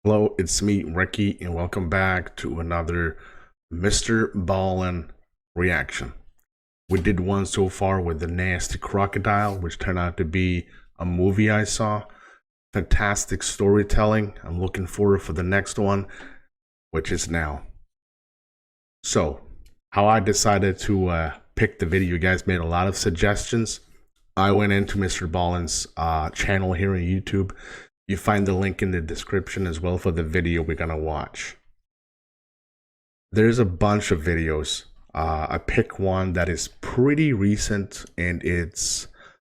Hello, it's me, Recky, and welcome back to another Mr. Ballen reaction. We did one so far with the nasty crocodile, which turned out to be a movie I saw. Fantastic storytelling. I'm looking forward for the next one, which is now. So, how I decided to pick the video, you guys made a lot of suggestions. I went into Mr. Ballen's channel here on YouTube. You find the link in the description as well for the video we're gonna watch. There's a bunch of videos. I pick one that is pretty recent, and it's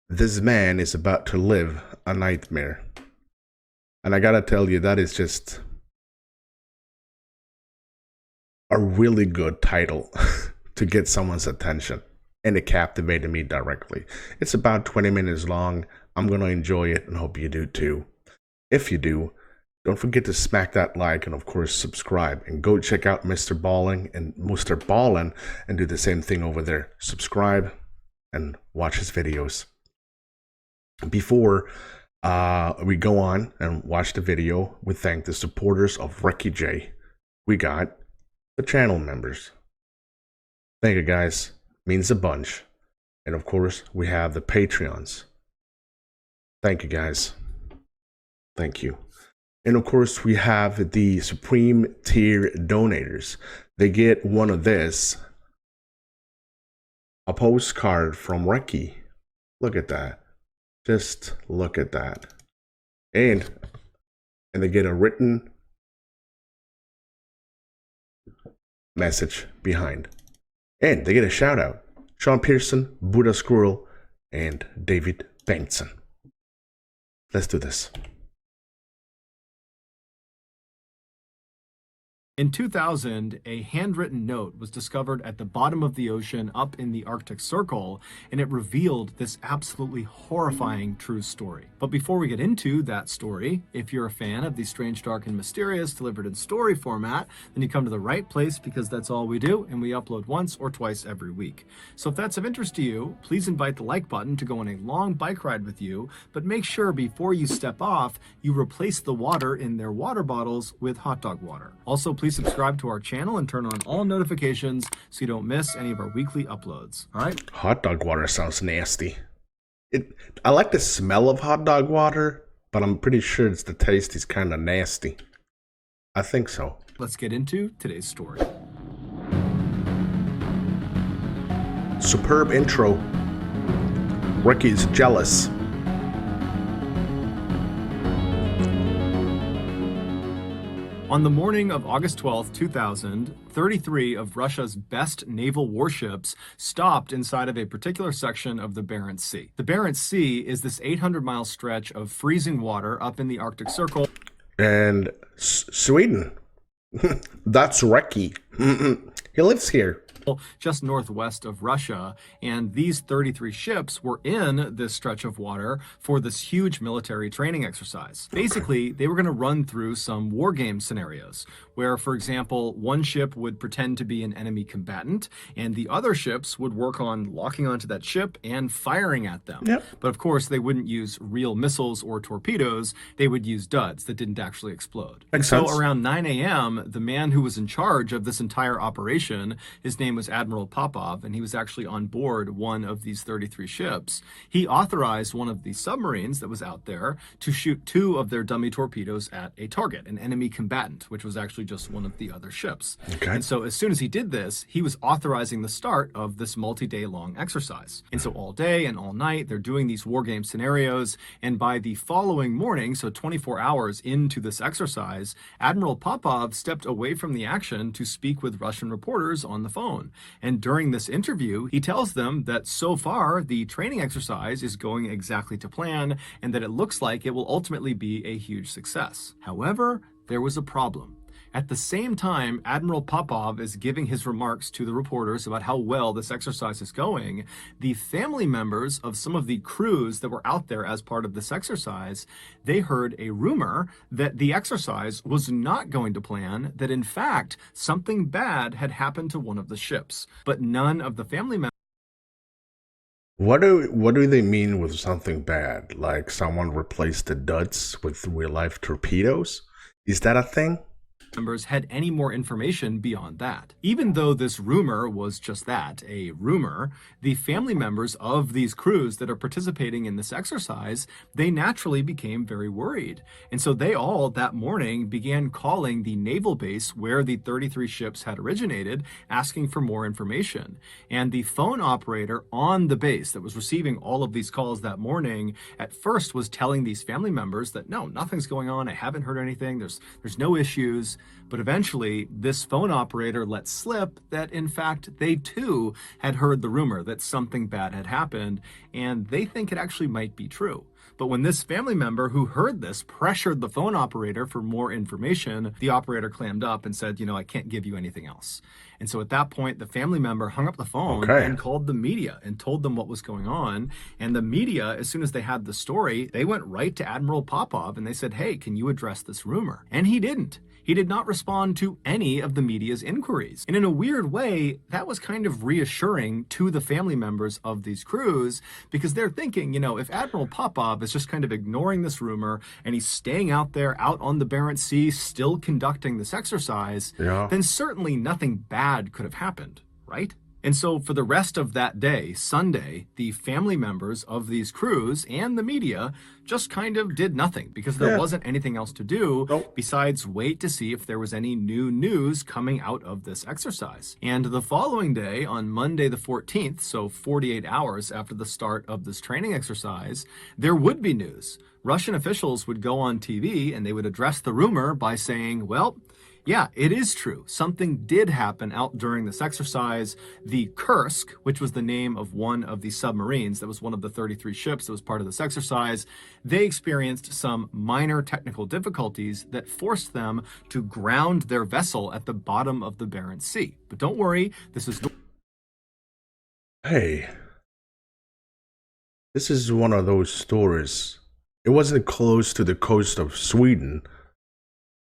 this man is about to live a nightmare. And I gotta tell you, that is just a really good title to get someone's attention, and it captivated me directly. It's about 20 minutes long. I'm gonna enjoy it and hope you do too. If you do, don't forget to smack that like and of course subscribe, and go check out Mr. Ballen and do the same thing over there. Subscribe and watch his videos. Before we go on and watch the video, we thank the supporters of Recky J. We got the channel members. Thank you guys, means a bunch. And of course we have the Patreons. Thank you guys. Thank you. And of course, we have the Supreme Tier Donators. They get one of this, a postcard from Recky. Look at that. Just look at that. And they get a written message behind. And they get a shout out. Sean Pearson, Buddha Squirrel, and David Bankson. Let's do this. In 2000, a handwritten note was discovered at the bottom of the ocean up in the Arctic Circle, and it revealed this absolutely horrifying true story. But before we get into that story, if you're a fan of the strange, dark, and mysterious delivered in story format, then you come to the right place, because that's all we do, and we upload once or twice every week. So if that's of interest to you, please invite the like button to go on a long bike ride with you, but make sure before you step off, you replace the water in their water bottles with hot dog water. Also, please subscribe to our channel and turn on all notifications so you don't miss any of our weekly uploads. All right? Hot dog water sounds nasty. I like the smell of hot dog water, but I'm pretty sure it's the taste is kind of nasty. I think so. Let's get into today's story. Superb intro. Ricky's jealous. On the morning of August 12, 2000, 33 of Russia's best naval warships stopped inside of a particular section of the Barents Sea. The Barents Sea is this 800-mile stretch of freezing water up in the Arctic Circle. And Sweden. That's Recky. He lives here. Just northwest of Russia, and these 33 ships were in this stretch of water for this huge military training exercise. Basically, they were going to run through some war game scenarios where, for example, one ship would pretend to be an enemy combatant, and the other ships would work on locking onto that ship and firing at them. Yep. But of course, they wouldn't use real missiles or torpedoes. They would use duds that didn't actually explode. Makes So sense. around 9 a.m., the man who was in charge of this entire operation, his name was Admiral Popov, and he was actually on board one of these 33 ships. He authorized one of the submarines that was out there to shoot 2 of their dummy torpedoes at a target, an enemy combatant, which was actually just one of the other ships. Okay. And so as soon as he did this, he was authorizing the start of this multi-day long exercise. And so all day and all night, they're doing these war game scenarios. And by the following morning, so 24 hours into this exercise, Admiral Popov stepped away from the action to speak with Russian reporters on the phone. And during this interview, he tells them that so far, the training exercise is going exactly to plan, and that it looks like it will ultimately be a huge success. However, there was a problem. At the same time, Admiral Popov is giving his remarks to the reporters about how well this exercise is going, the family members of some of the crews that were out there as part of this exercise, they heard a rumor that the exercise was not going to plan, that in fact, something bad had happened to one of the ships. But none of the family members What do they mean with something bad? Like someone replaced the duds with real life torpedoes? Is that a thing? Members had any more information beyond that. Even though this rumor was just that, a rumor, the family members of these crews that are participating in this exercise, they naturally became very worried. And so they all that morning began calling the naval base where the 33 ships had originated, asking for more information. And the phone operator on the base that was receiving all of these calls that morning at first was telling these family members that no, nothing's going on. I haven't heard anything. There's no issues. But eventually, this phone operator let slip that, in fact, they too had heard the rumor that something bad had happened, and they think it actually might be true. But when this family member who heard this pressured the phone operator for more information, the operator clammed up and said, I can't give you anything else. And so at that point, the family member hung up the phone and called the media and told them what was going on. And the media, as soon as they had the story, they went right to Admiral Popov and they said, hey, can you address this rumor? And he didn't. He did not respond to any of the media's inquiries. And in a weird way, that was kind of reassuring to the family members of these crews because they're thinking, if Admiral Popov is just kind of ignoring this rumor and he's staying out there, out on the Barents Sea, still conducting this exercise, then certainly nothing bad could have happened, right? And so for the rest of that day, Sunday, the family members of these crews and the media just kind of did nothing because there wasn't anything else to do besides wait to see if there was any new news coming out of this exercise. And the following day, on Monday the 14th, so 48 hours after the start of this training exercise, there would be news. Russian officials would go on TV and they would address the rumor by saying, well, yeah, it is true. Something did happen out during this exercise. The Kursk, which was the name of one of the submarines, that was one of the 33 ships that was part of this exercise, they experienced some minor technical difficulties that forced them to ground their vessel at the bottom of the Barents Sea. But don't worry, this is... Hey, this is one of those stories. It wasn't close to the coast of Sweden,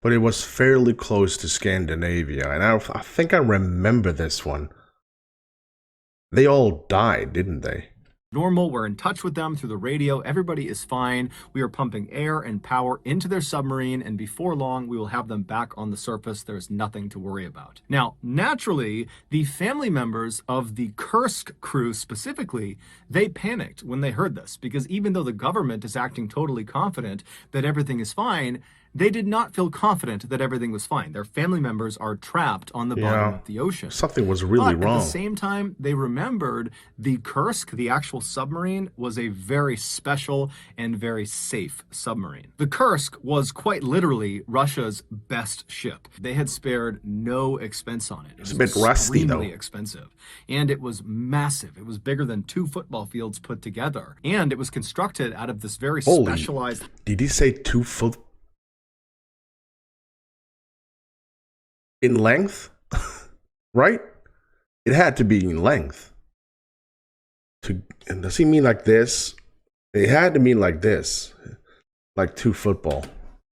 but it was fairly close to Scandinavia, and I think I remember this one. They all died, didn't they? Normal, we're in touch with them through the radio, everybody is fine. We are pumping air and power into their submarine, and before long, we will have them back on the surface. There's nothing to worry about. Now, naturally, the family members of the Kursk crew specifically, they panicked when they heard this, because even though the government is acting totally confident that everything is fine, they did not feel confident that everything was fine. Their family members are trapped on the bottom of the ocean. Something was really wrong. At the same time, they remembered the Kursk, the actual submarine, was a very special and very safe submarine. The Kursk was quite literally Russia's best ship. They had spared no expense on it. It was a bit rusty, though. Extremely expensive. And it was massive. It was bigger than 2 football fields put together. And it was constructed out of this very specialized... Did he say 2 foot... in length? Right? It had to be in length. And does he mean like this? It had to mean like this. Like 2 football.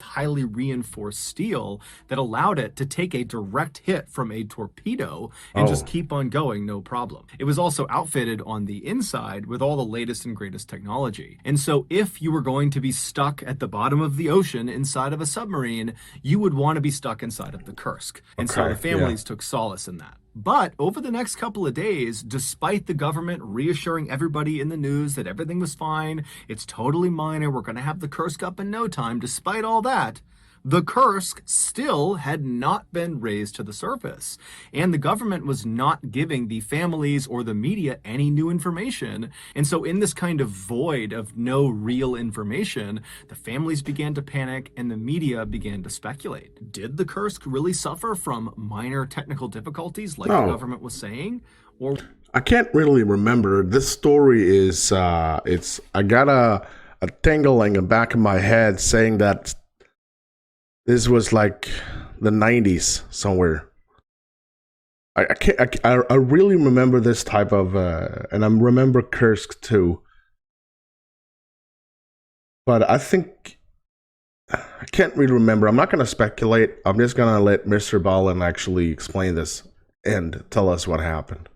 Highly reinforced steel that allowed it to take a direct hit from a torpedo and just keep on going, no problem. It was also outfitted on the inside with all the latest and greatest technology. And so if you were going to be stuck at the bottom of the ocean inside of a submarine, you would want to be stuck inside of the Kursk. And so the families took solace in that. But over the next couple of days, despite the government reassuring everybody in the news that everything was fine, it's totally minor, we're going to have the Kursk up in no time, despite all that, the Kursk still had not been raised to the surface. And the government was not giving the families or the media any new information. And so in this kind of void of no real information, the families began to panic and the media began to speculate. Did the Kursk really suffer from minor technical difficulties like the government was saying? Or I can't really remember. This story is, I got a tingling in the back of my head saying that this was like the 90s somewhere. I really remember this type of, and I remember Kursk too. But I think, I can't really remember. I'm not going to speculate. I'm just going to let Mr. Ballen actually explain this and tell us what happened.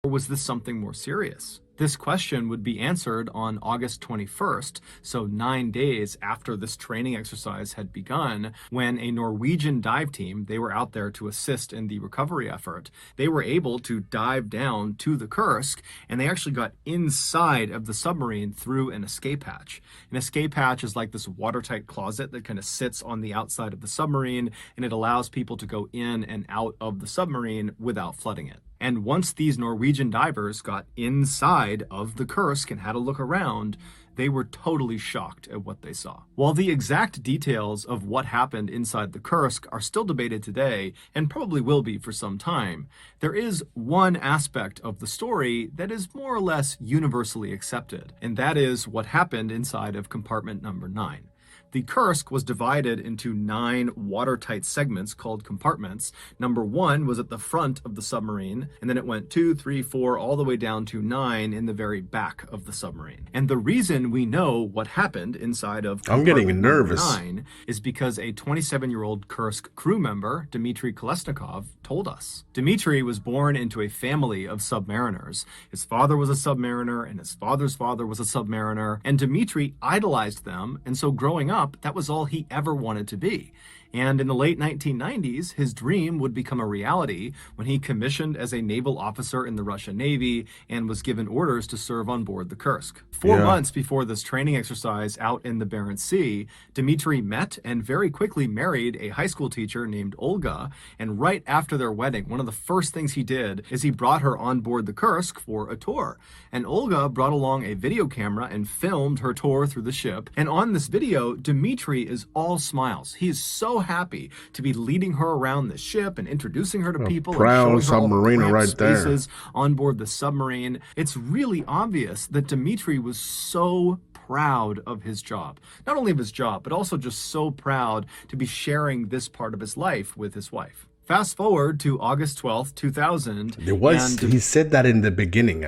was this something more serious? This question would be answered on August 21st, so 9 days after this training exercise had begun, when a Norwegian dive team, they were out there to assist in the recovery effort, they were able to dive down to the Kursk, and they actually got inside of the submarine through an escape hatch. An escape hatch is like this watertight closet that kind of sits on the outside of the submarine, and it allows people to go in and out of the submarine without flooding it. And once these Norwegian divers got inside of the Kursk and had a look around, they were totally shocked at what they saw. While the exact details of what happened inside the Kursk are still debated today, and probably will be for some time, there is one aspect of the story that is more or less universally accepted, and that is what happened inside of compartment number 9. The Kursk was divided into 9 watertight segments called compartments. Number 1 was at the front of the submarine, and then it went 2, 3, 4, all the way down to 9 in the very back of the submarine. And the reason we know what happened inside of I'm getting nervous. 9 is because a 27-year-old Kursk crew member, Dmitry Kolesnikov, told us. Dmitry was born into a family of submariners. His father was a submariner, and his father's father was a submariner, and Dmitry idolized them, and so growing up, that was all he ever wanted to be. And in the late 1990s, his dream would become a reality when he commissioned as a naval officer in the Russian Navy and was given orders to serve on board the Kursk. 4 months before this training exercise out in the Barents Sea, Dmitry met and very quickly married a high school teacher named Olga. And right after their wedding, one of the first things he did is he brought her on board the Kursk for a tour. And Olga brought along a video camera and filmed her tour through the ship. And on this video, Dmitry is all smiles. He is so happy to be leading her around the ship and introducing her to people proud and showing her all the submariner right there. spaces on board the submarine. It's really obvious that Dmitry was so proud of his job. Not only of his job, but also just so proud to be sharing this part of his life with his wife. Fast forward to August 12th, 2000. He said that in the beginning.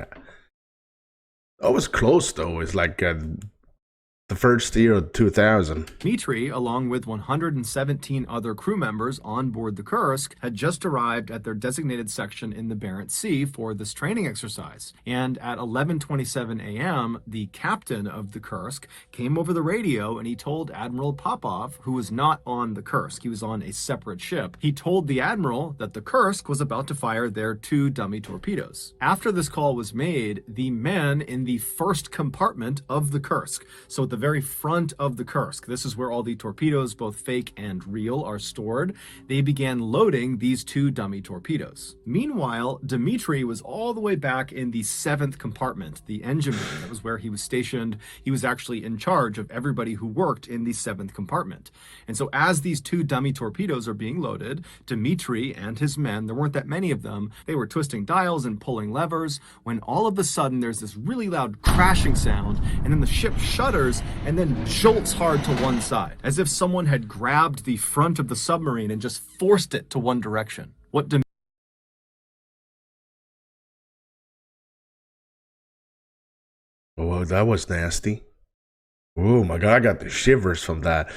I was close though. It's like the first year of 2000. Dmitry, along with 117 other crew members on board the Kursk, had just arrived at their designated section in the Barents Sea for this training exercise. And at 11:27 a.m., the captain of the Kursk came over the radio and he told Admiral Popov, who was not on the Kursk, he was on a separate ship, he told the Admiral that the Kursk was about to fire their 2 dummy torpedoes. After this call was made, the men in the first compartment of the Kursk, so at the very front of the Kursk, this is where all the torpedoes, both fake and real, are stored, they began loading these 2 dummy torpedoes. Meanwhile, Dmitry was all the way back in the 7th compartment, the engine room. That was where he was stationed. He was actually in charge of everybody who worked in the 7th compartment. And so as these 2 dummy torpedoes are being loaded, Dmitry and his men, there weren't that many of them, they were twisting dials and pulling levers, when all of a sudden there's this really loud crashing sound, and then the ship shudders and then jolts hard to one side, as if someone had grabbed the front of the submarine and just forced it to one direction. Oh, that was nasty. Oh my God, I got the shivers from that.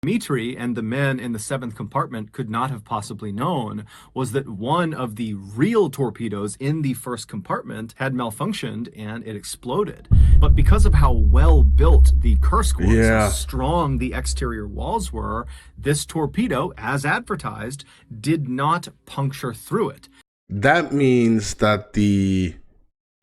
Dmitry and the men in the 7th compartment could not have possibly known was that one of the real torpedoes in the first compartment had malfunctioned and it exploded. But because of how well built the Kursk was, how strong the exterior walls were, this torpedo, as advertised, did not puncture through it. That means that the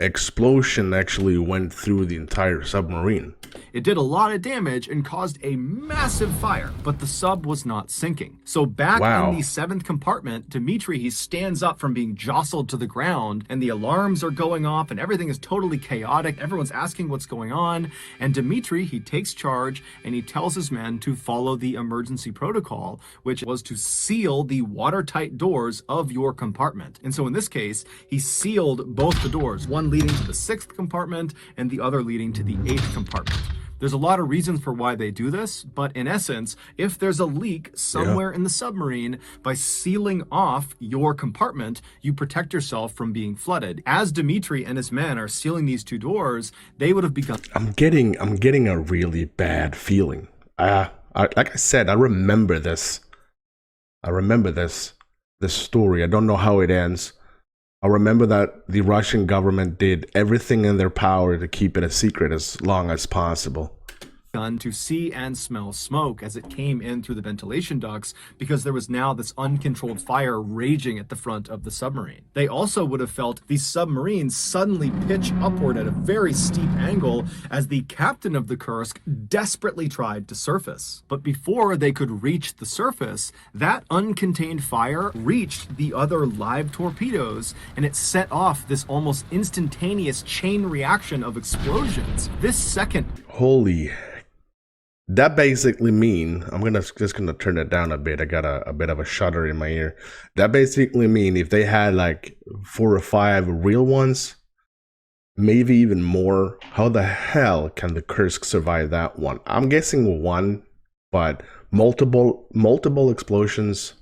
explosion actually went through the entire submarine. It did a lot of damage and caused a massive fire, but the sub was not sinking. So back in the 7th compartment, Dmitry, he stands up from being jostled to the ground, and the alarms are going off and everything is totally chaotic. Everyone's asking what's going on. And Dmitry, he takes charge and he tells his men to follow the emergency protocol, which was to seal the watertight doors of your compartment. And so in this case, he sealed both the doors, one leading to the 6th compartment and the other leading to the 8th compartment. There's a lot of reasons for why they do this, but in essence, if there's a leak somewhere in the submarine, by sealing off your compartment, you protect yourself from being flooded. As Dmitry and his men are sealing these 2 doors, they would have begun. I'm getting a really bad feeling. Like I said, I remember this. I remember this story. I don't know how it ends, I remember that the Russian government did everything in their power to keep it a secret as long as possible. To see and smell smoke as it came in through the ventilation ducts because there was now this uncontrolled fire raging at the front of the submarine. They also would have felt the submarine suddenly pitch upward at a very steep angle as the captain of the Kursk desperately tried to surface. But before they could reach the surface, that uncontained fire reached the other live torpedoes and it set off this almost instantaneous chain reaction of explosions. This second Holy, that basically mean, just gonna turn it down a bit. I got a bit of a shudder in my ear. That basically mean if they had like 4 or 5 real ones, maybe even more, how the hell can the Kursk survive that one? I'm guessing 1, but multiple explosions.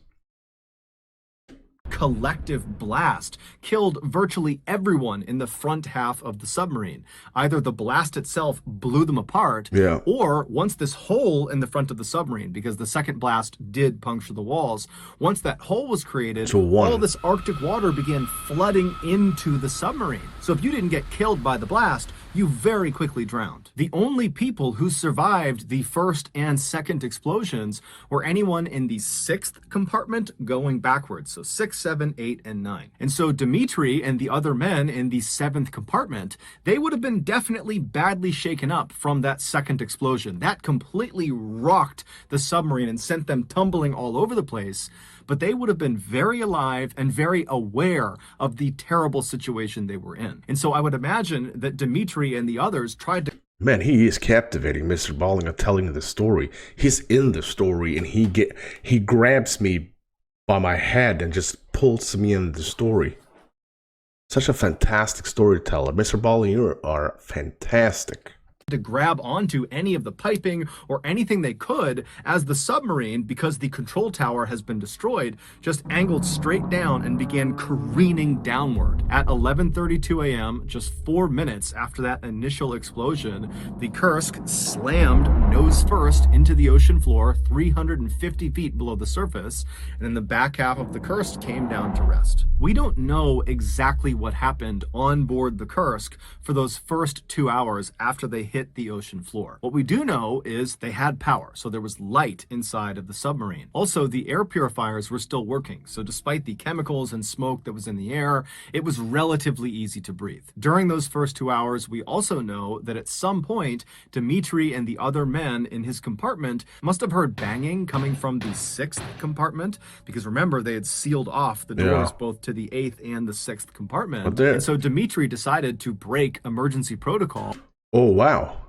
Collective blast killed virtually everyone in the front half of the submarine. Either the blast itself blew them apart, or once this hole in the front of the submarine, because the second blast did puncture the walls, once that hole was created, all this Arctic water began flooding into the submarine. So if you didn't get killed by the blast, you very quickly drowned. The only people who survived the first and second explosions were anyone in the 6th compartment going backwards. So 6, 7, 8, and 9. And so Dmitri and the other men in the 7th compartment, they would have been definitely badly shaken up from that second explosion. That completely rocked the submarine and sent them tumbling all over the place. But they would have been very alive and very aware of the terrible situation they were in. And so I would imagine that Dmitri and the others tried to... Man, he is captivating, Mr. Ballen, telling the story. He's in the story, and he grabs me by my head and just pulls me in the story. Such a fantastic storyteller. Mr. Ballen, you are fantastic. To grab onto any of the piping or anything they could as the submarine, because the control tower has been destroyed, just angled straight down and began careening downward. At 11:32 a.m., just 4 minutes after that initial explosion, the Kursk slammed nose first into the ocean floor 350 feet below the surface, and then the back half of the Kursk came down to rest. We don't know exactly what happened on board the Kursk for those first 2 hours after they hit the ocean floor. What we do know is they had power, so there was light inside of the submarine. Also, the air purifiers were still working, so despite the chemicals and smoke that was in the air, it was relatively easy to breathe. During those first 2 hours, we also know that at some point, Dmitri and the other men in his compartment must have heard banging coming from the 6th compartment, because remember, they had sealed off the doors both to the 8th and the 6th compartment. And so Dmitri decided to break emergency protocol. Oh, wow.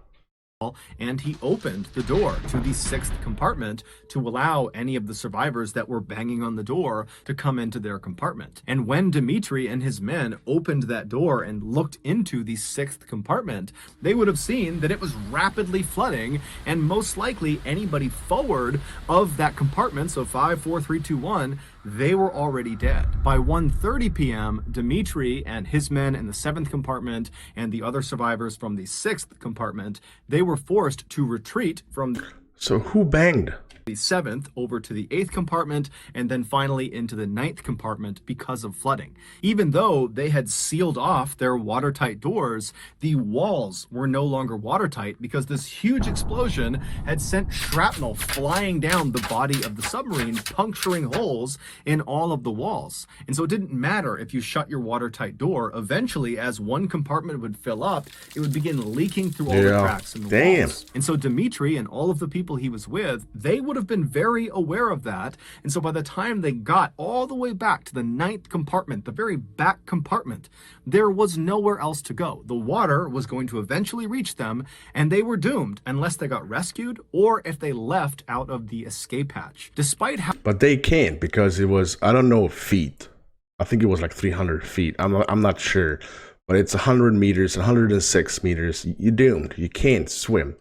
And he opened the door to the 6th compartment to allow any of the survivors that were banging on the door to come into their compartment. And when Dmitri and his men opened that door and looked into the 6th compartment, they would have seen that it was rapidly flooding, and most likely anybody forward of that compartment, so 5, 4, 3, 2, 1, they were already dead. By 1:30 p.m., Dmitri and his men in the 7th compartment and the other survivors from the 6th compartment, they were forced to retreat from... So who banged? The 7th over to the 8th compartment, and then finally into the 9th compartment because of flooding. Even though they had sealed off their watertight doors, the walls were no longer watertight because this huge explosion had sent shrapnel flying down the body of the submarine, puncturing holes in all of the walls. And so it didn't matter if you shut your watertight door. Eventually, as one compartment would fill up, it would begin leaking through all the cracks in the walls. And so Dmitri and all of the people he was with, they would have been very aware of that. And so by the time they got all the way back to the 9th compartment, the very back compartment, there was nowhere else to go. The water was going to eventually reach them, and they were doomed unless they got rescued or if they left out of the escape hatch. Despite how... But they can't, because it was, I don't know, feet. I think it was like 300 feet. I'm not sure. But it's 100 meters, 106 meters. You're doomed. You can't swim.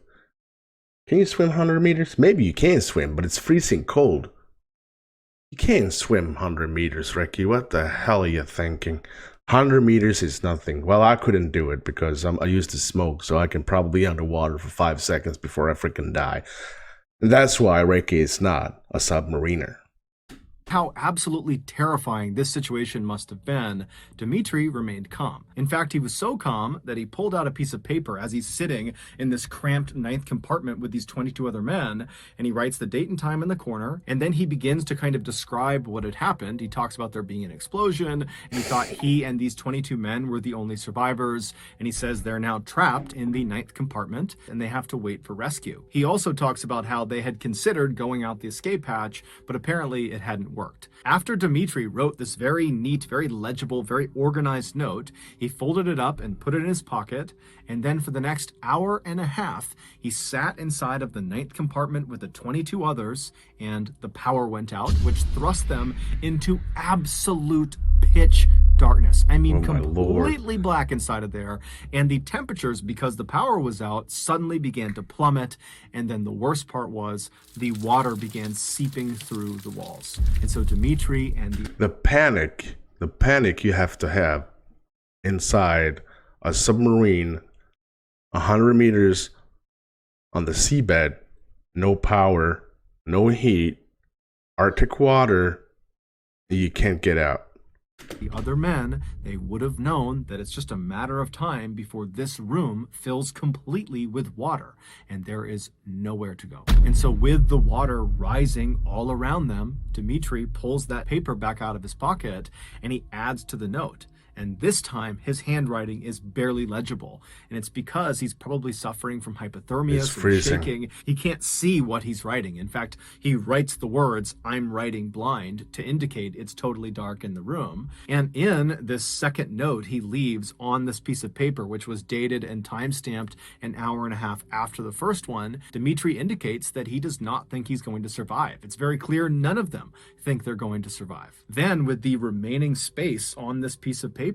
Can you swim 100 meters? Maybe you can swim, but it's freezing cold. You can't swim 100 meters, Recky. What the hell are you thinking? 100 meters is nothing. Well, I couldn't do it because I used to smoke, so I can probably be underwater for 5 seconds before I freaking die. And that's why Recky is not a submariner. How absolutely terrifying this situation must have been, Dmitri remained calm. In fact, he was so calm that he pulled out a piece of paper as he's sitting in this cramped ninth compartment with these 22 other men, and he writes the date and time in the corner, and then he begins to kind of describe what had happened. He talks about there being an explosion, and he thought he and these 22 men were the only survivors, and he says they're now trapped in the ninth compartment, and they have to wait for rescue. He also talks about how they had considered going out the escape hatch, but apparently it hadn't worked. After Dmitri wrote this very neat, very legible, very organized note, he folded it up and put it in his pocket, and then for the next hour and a half, he sat inside of the ninth compartment with the 22 others, and the power went out, which thrust them into absolute pitch darkness. I mean, completely black inside of there. And the temperatures, because the power was out, suddenly began to plummet. And then the worst part was the water began seeping through the walls. And so Dmitri and the panic you have to have inside a submarine 100 meters on the seabed, no power, no heat, Arctic water, you can't get out. The other men, they would have known that it's just a matter of time before this room fills completely with water, and there is nowhere to go. And so with the water rising all around them, Dmitri pulls that paper back out of his pocket, and he adds to the note. And this time, his handwriting is barely legible. And it's because he's probably suffering from hypothermia, and shaking. He can't see what he's writing. In fact, he writes the words, "I'm writing blind," to indicate it's totally dark in the room. And in this second note he leaves on this piece of paper, which was dated and time-stamped an hour and a half after the first one, Dmitri indicates that he does not think he's going to survive. It's very clear none of them think they're going to survive. Then, with the remaining space on this piece of paper,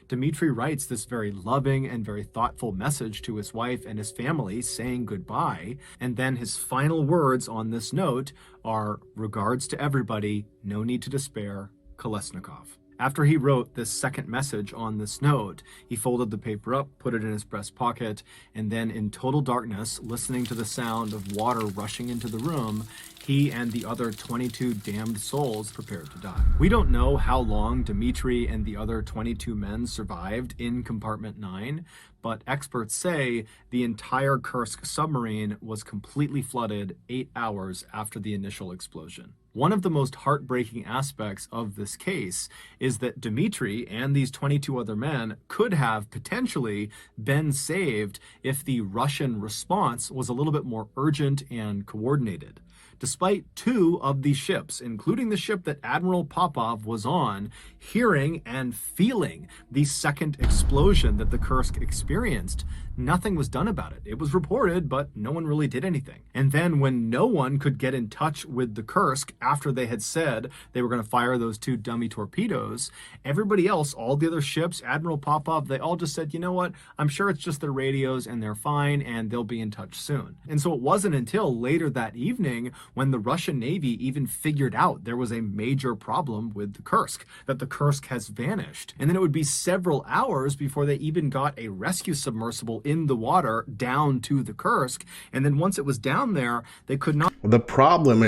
Dmitri writes this very loving and very thoughtful message to his wife and his family saying goodbye. And then his final words on this note are, "Regards to everybody, no need to despair, Kolesnikov." After he wrote this second message on this note, he folded the paper up, put it in his breast pocket, and then in total darkness, listening to the sound of water rushing into the room, he and the other 22 damned souls prepared to die. We don't know how long Dmitri and the other 22 men survived in compartment 9, but experts say the entire Kursk submarine was completely flooded 8 hours after the initial explosion. One of the most heartbreaking aspects of this case is that Dmitri and these 22 other men could have potentially been saved if the Russian response was a little bit more urgent and coordinated. Despite 2 of these ships, including the ship that Admiral Popov was on, hearing and feeling the second explosion that the Kursk experienced, nothing was done about it. It was reported, but no one really did anything. And then when no one could get in touch with the Kursk after they had said they were going to fire those 2 dummy torpedoes, everybody else, all the other ships, Admiral Popov, they all just said, you know what, I'm sure it's just their radios and they're fine and they'll be in touch soon. And so it wasn't until later that evening when the Russian Navy even figured out there was a major problem with the Kursk, that the Kursk has vanished. And then it would be several hours before they even got a rescue submersible in the water down to the Kursk. And then once it was down there, they could not. The problem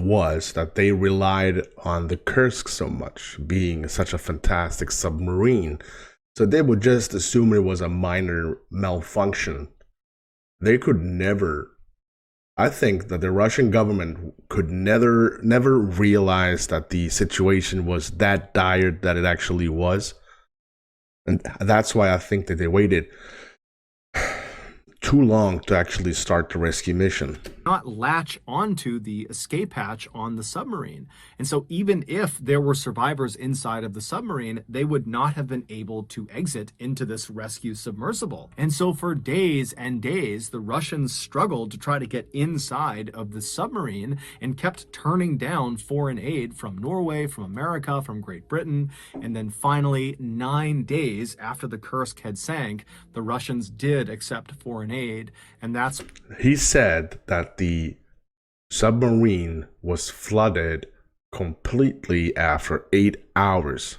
was that they relied on the Kursk so much, being such a fantastic submarine. So they would just assume it was a minor malfunction. They could never, I think that the Russian government could never realize that the situation was that dire that it actually was. And that's why I think that they waited too long to actually start the rescue mission. Not latch onto the escape hatch on the submarine. And so even if there were survivors inside of the submarine, they would not have been able to exit into this rescue submersible. And so for days and days, the Russians struggled to try to get inside of the submarine and kept turning down foreign aid from Norway, from America, from Great Britain. And then finally, 9 days after the Kursk had sank, the Russians did accept foreign aid. And that's... He said that the submarine was flooded completely after 8 hours.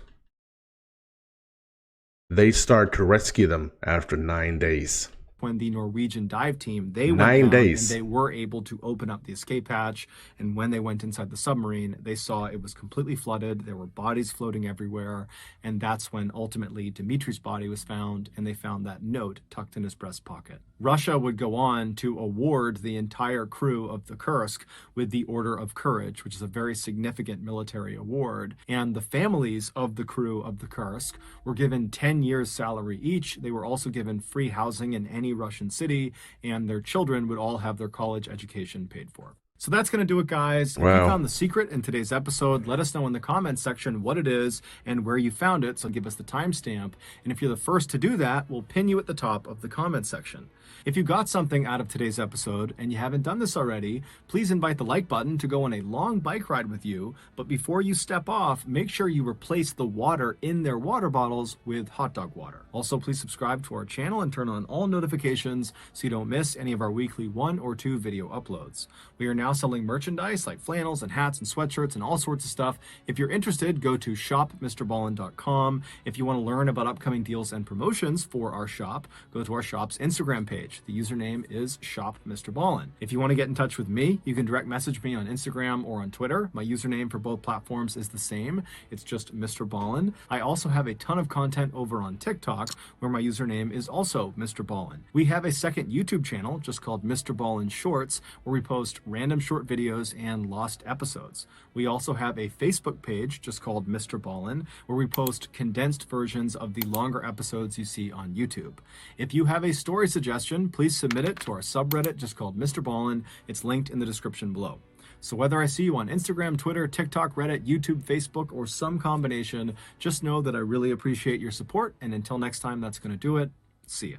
They start to rescue them after 9 days. when the Norwegian dive team, they went 9 down days. and they were able to open up the escape hatch. And when they went inside the submarine, they saw it was completely flooded. There were bodies floating everywhere. And that's when ultimately Dimitri's body was found, and they found that note tucked in his breast pocket. Russia would go on to award the entire crew of the Kursk with the Order of Courage, which is a very significant military award. And the families of the crew of the Kursk were given 10 years salary each. They were also given free housing in any Russian city, and their children would all have their college education paid for. So that's going to do it, guys. Wow. If you found the secret in today's episode, let us know in the comments section what it is and where you found it, so give us the timestamp. And if you're the first to do that, we'll pin you at the top of the comment section. If you got something out of today's episode and you haven't done this already, please invite the like button to go on a long bike ride with you. But before you step off, make sure you replace the water in their water bottles with hot dog water. Also, please subscribe to our channel and turn on all notifications so you don't miss any of our weekly 1 or 2 video uploads. We are now selling merchandise like flannels and hats and sweatshirts and all sorts of stuff. If you're interested, go to shopmrballen.com. If you want to learn about upcoming deals and promotions for our shop, go to our shop's Instagram page. The username is shopmrballen. If you want to get in touch with me, you can direct message me on Instagram or on Twitter. My username for both platforms is the same. It's just Mr. Ballen. I also have a ton of content over on TikTok, where my username is also Mr. Ballen. We have a second YouTube channel just called Mr. Ballen Shorts, where we post random short videos and lost episodes. We also have a Facebook page just called Mr. Ballen, where we post condensed versions of the longer episodes you see on YouTube. If you have a story suggestion, please submit it to our subreddit just called Mr. Ballen. It's linked in the description below. So whether I see you on Instagram, Twitter, TikTok, Reddit, YouTube, Facebook, or some combination, just know that I really appreciate your support. And until next time, that's going to do it. See ya.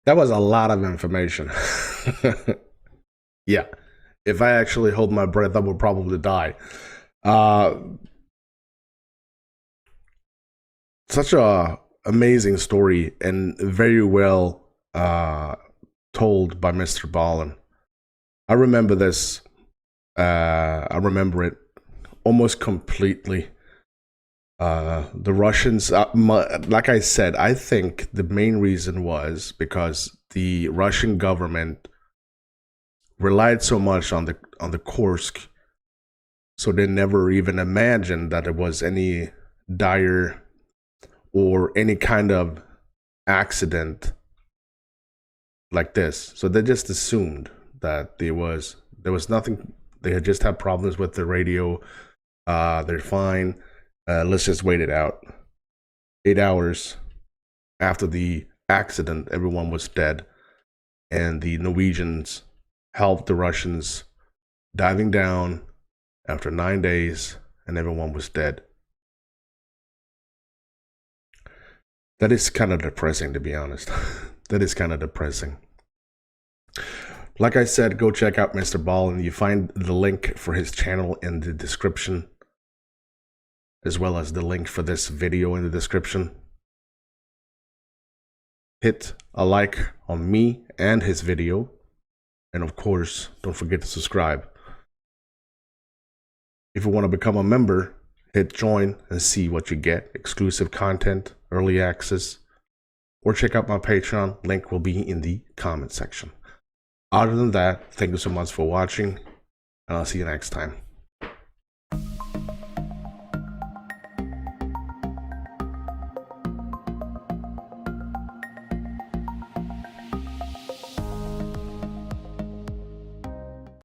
That was a lot of information. Yeah. If I actually hold my breath, I would probably die. Such a amazing story, and very well told by Mr. Ballen. I remember this. I remember it almost completely. The Russians, like I said, I think the main reason was because the Russian government relied so much on the Kursk, so they never even imagined that there was any dire or any kind of accident like this. So they just assumed that there was nothing. They had just had problems with the radio. They're fine. Let's just wait it out. 8 hours after the accident, everyone was dead, and the Norwegians helped the Russians diving down after 9 days, and everyone was dead. That is kind of depressing, to be honest. That is kind of depressing. Like I said, go check out Mr. Ballen. You find the link for his channel in the description, as well as the link for this video in the description. Hit a like on me and his video. And of course, don't forget to subscribe. If you want to become a member, hit join and see what you get. Exclusive content, early access, or check out my Patreon. Link will be in the comment section. Other than that, thank you so much for watching, and I'll see you next time.